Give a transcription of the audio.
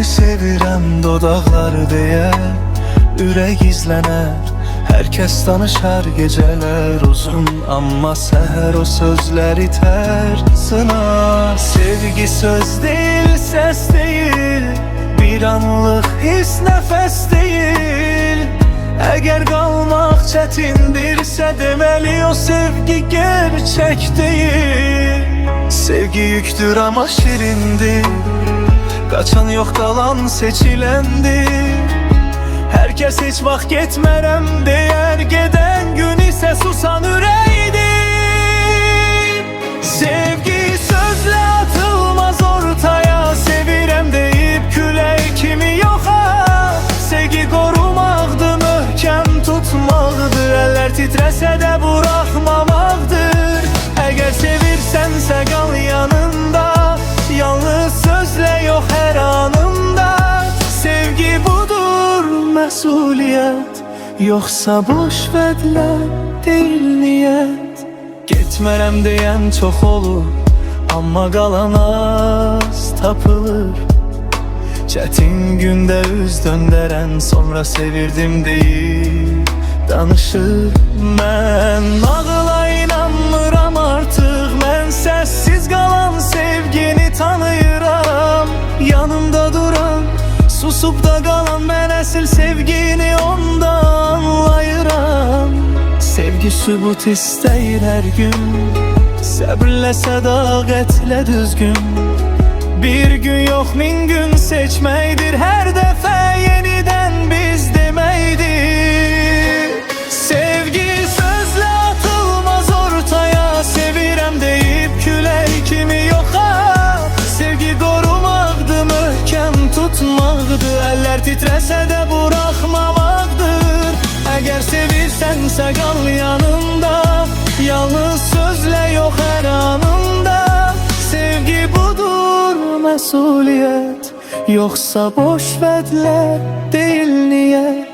sevirəm dodaqları deyə ürək izlənər. Hər kəs danışar gecələr uzun, amma səhər o sözləri tərsinə. Sevgi söz deyil, səs deyil, bir anlıq his, nəfəs deyil. Əgər qalmaq çətindirsə, deməli o sevgi gerçək deyil. Sevgi yüktür amma şirindir, qaçan yox, qalan seçiləndir. Hər kəs heç vaxt getmərəm deyər, gedən gün isə susan ürəkdir. Sevgi sözlə atılmaz ortaya, sevirəm deyib külək kimi yoxa. Sevgi qorumaqdır, möhkəm tutmaqdır, əllər titrəsə də buraxmamaqdır. Əgər sevirsənsə qal yanında, yalnız sözlə yox hər anında. Sevgi budur məsuliyyət, yoxsa boş vədlər deyil niyyət. Getmərəm deyən çox olur, amma qalan az tapılır. Çətin gündə üz döndərən sonra sevirdim deyib danışır. Mən nağıla inanmıram artıq, mən səssiz qalan sevgini tanıyıram. Yanımda duran, susub da qalan mən əsl sevgini onda anlayıram. Sevgi sübut istəyir hər gün, səbrlə sədaqətlə düzgün. Bir gün yox min gün seçməkdir, hər dəfə yenidən biz deməkdir. Sevgi sözlə atılmaz ortaya, sevirəm deyib külək kimi yoxa. Sevgi qorumaqdır, möhkəm tutmaqdır, əllər titrəsə də buraxmamaqdır. Əgər sevirsənsə qal yanında, yalnız sözlə yox hər anında. Sevgi budur məsuliyyət, yoxsa boş vədlər deyil niyyət.